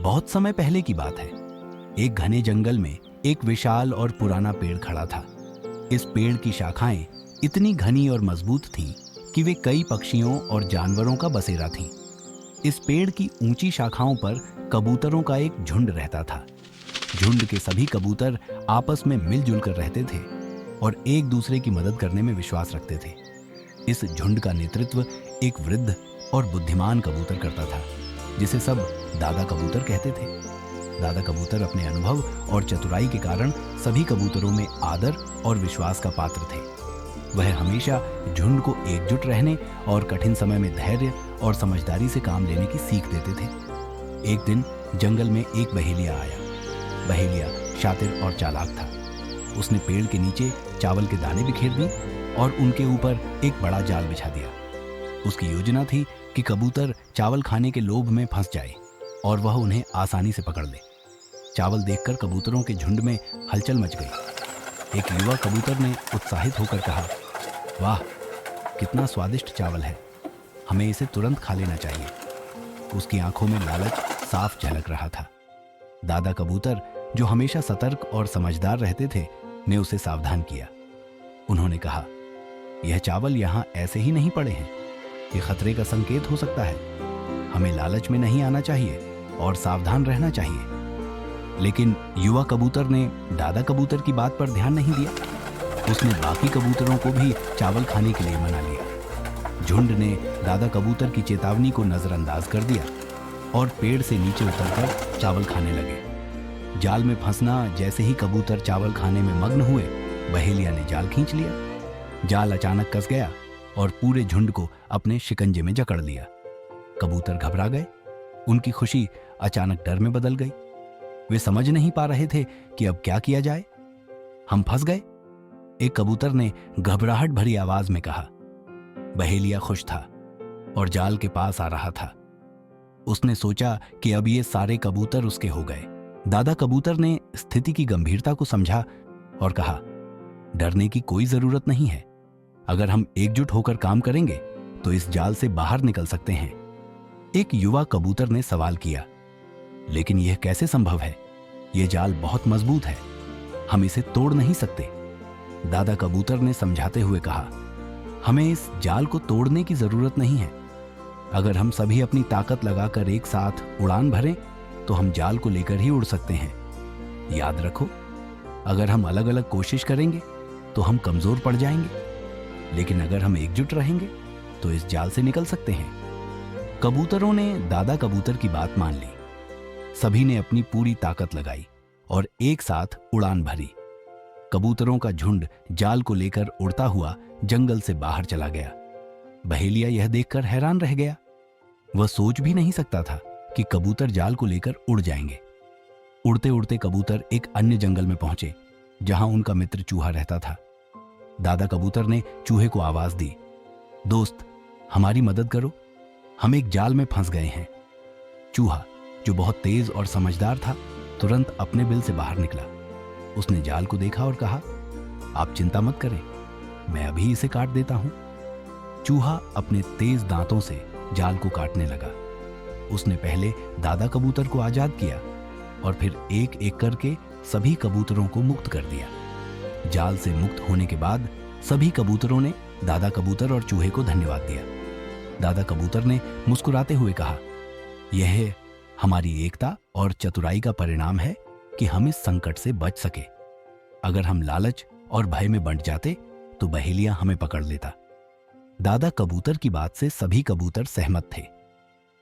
बहुत समय पहले की बात है। एक घने जंगल में एक विशाल और पुराना पेड़ खड़ा था। इस पेड़ की शाखाएं इतनी घनी और मजबूत थीं कि वे कई पक्षियों और जानवरों का बसेरा थीं। इस पेड़ की ऊंची शाखाओं पर कबूतरों का एक झुंड रहता था। झुंड के सभी कबूतर आपस में मिलजुल कर रहते थे और एक दूसरे की मदद करने में विश्वास रखते थे। इस झुंड का नेतृत्व एक वृद्ध और बुद्धिमान कबूतर करता था, जिसे सब दादा कबूतर कहते थे। दादा कबूतर अपने अनुभव और चतुराई के कारण सभी कबूतरों में आदर और विश्वास का पात्र थे। वह हमेशा झुंड को एकजुट रहने और कठिन समय में धैर्य और समझदारी से काम लेने की सीख देते थे। एक दिन जंगल में एक बहेलिया आया। बहेलिया शातिर और चालाक था। उसने पेड़ के नीचे चावल के दाने बिखेर दिए और उनके ऊपर एक बड़ा जाल बिछा दिया। उसकी योजना थी कि कबूतर चावल खाने के लोभ में फंस जाए और वह उन्हें आसानी से पकड़ ले। चावल देखकर कबूतरों के झुंड में हलचल मच गई। एक युवा कबूतर ने उत्साहित होकर कहा, वाह, कितना स्वादिष्ट चावल है, हमें इसे तुरंत खा लेना चाहिए। उसकी आंखों में लालच साफ झलक रहा था। दादा कबूतर, जो हमेशा सतर्क और समझदार रहते थे, ने उसे सावधान किया। उन्होंने कहा, यह चावल यहाँ ऐसे ही नहीं पड़े हैं, ये खतरे का संकेत हो सकता है। हमें लालच में नहीं आना चाहिए और सावधान रहना चाहिए। लेकिन युवा कबूतर ने दादा कबूतर की बात पर ध्यान नहीं दिया। उसने बाकी कबूतरों को भी चावल खाने के लिए मना लिया। झुंड ने दादा कबूतर की चेतावनी को नजरअंदाज कर दिया और पेड़ से नीचे उतरकर चावल खाने लगे। जाल में फंसना जैसे ही कबूतर चावल खाने में मग्न हुए, बहेलिया ने जाल खींच लिया। जाल अचानक कस गया और पूरे झुंड को अपने शिकंजे में जकड़ लिया। कबूतर घबरा गए। उनकी खुशी अचानक डर में बदल गई। वे समझ नहीं पा रहे थे कि अब क्या किया जाए। हम फंस गए, एक कबूतर ने घबराहट भरी आवाज में कहा। बहेलिया खुश था और जाल के पास आ रहा था। उसने सोचा कि अब ये सारे कबूतर उसके हो गए। दादा कबूतर ने स्थिति की गंभीरता को समझा और कहा, डरने की कोई जरूरत नहीं है। अगर हम एकजुट होकर काम करेंगे तो इस जाल से बाहर निकल सकते हैं। एक युवा कबूतर ने सवाल किया, लेकिन यह कैसे संभव है? यह जाल बहुत मजबूत है, हम इसे तोड़ नहीं सकते। दादा कबूतर ने समझाते हुए कहा, हमें इस जाल को तोड़ने की जरूरत नहीं है। अगर हम सभी अपनी ताकत लगाकर एक साथ उड़ान भरें तो हम जाल को लेकर ही उड़ सकते हैं। याद रखो, अगर हम अलग अलग कोशिश करेंगे तो हम कमजोर पड़ जाएंगे, लेकिन अगर हम एकजुट रहेंगे तो इस जाल से निकल सकते हैं। कबूतरों ने दादा कबूतर की बात मान ली। सभी ने अपनी पूरी ताकत लगाई और एक साथ उड़ान भरी। कबूतरों का झुंड जाल को लेकर उड़ता हुआ जंगल से बाहर चला गया। बहेलिया यह देखकर हैरान रह गया। वह सोच भी नहीं सकता था कि कबूतर जाल को लेकर उड़ जाएंगे। उड़ते उड़ते कबूतर एक अन्य जंगल में पहुंचे, जहां उनका मित्र चूहा रहता था। दादा कबूतर ने चूहे को आवाज दी, दोस्त, हमारी मदद करो, हम एक जाल में फंस गए हैं। चूहा, जो बहुत तेज और समझदार था, तुरंत अपने बिल से बाहर निकला। उसने जाल को देखा और कहा, आप चिंता मत करें, मैं अभी इसे काट देता हूं। चूहा अपने तेज दांतों से जाल को काटने लगा। उसने पहले दादा कबूतर को आजाद किया और फिर एक एक करके सभी कबूतरों को मुक्त कर दिया। जाल से मुक्त होने के बाद सभी कबूतरों ने दादा कबूतर और चूहे को धन्यवाद दिया। दादा कबूतर ने मुस्कुराते हुए कहा, यह हमारी एकता और चतुराई का परिणाम है कि हम इस संकट से बच सके। अगर हम लालच और भय में बंट जाते तो बहेलिया हमें पकड़ लेता। दादा कबूतर की बात से सभी कबूतर सहमत थे।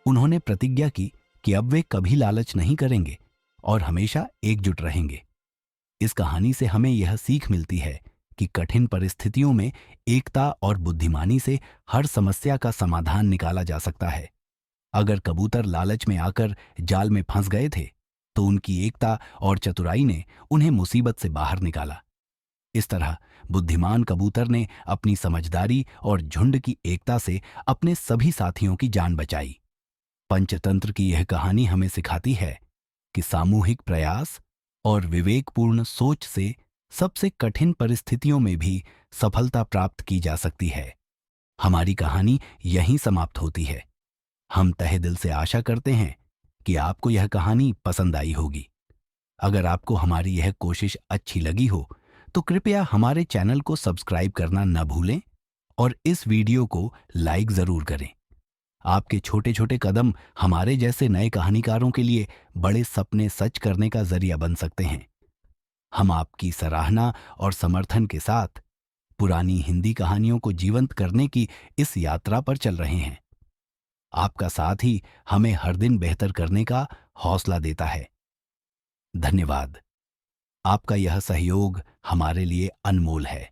उन्होंने प्रतिज्ञा की कि अब वे कभी लालच नहीं करेंगे और हमेशा एकजुट रहेंगे। इस कहानी से हमें यह सीख मिलती है कि कठिन परिस्थितियों में एकता और बुद्धिमानी से हर समस्या का समाधान निकाला जा सकता है। अगर कबूतर लालच में आकर जाल में फंस गए थे तो उनकी एकता और चतुराई ने उन्हें मुसीबत से बाहर निकाला। इस तरह बुद्धिमान कबूतर ने अपनी समझदारी और झुंड की एकता से अपने सभी साथियों की जान बचाई। पंचतंत्र की यह कहानी हमें सिखाती है कि सामूहिक प्रयास और विवेकपूर्ण सोच से सबसे कठिन परिस्थितियों में भी सफलता प्राप्त की जा सकती है। हमारी कहानी यहीं समाप्त होती है। हम तहे दिल से आशा करते हैं कि आपको यह कहानी पसंद आई होगी। अगर आपको हमारी यह कोशिश अच्छी लगी हो तो कृपया हमारे चैनल को सब्सक्राइब करना न भूलें और इस वीडियो को लाइक ज़रूर करें। आपके छोटे छोटे कदम हमारे जैसे नए कहानीकारों के लिए बड़े सपने सच करने का जरिया बन सकते हैं। हम आपकी सराहना और समर्थन के साथ पुरानी हिंदी कहानियों को जीवंत करने की इस यात्रा पर चल रहे हैं। आपका साथ ही हमें हर दिन बेहतर करने का हौसला देता है। धन्यवाद। आपका यह सहयोग हमारे लिए अनमोल है।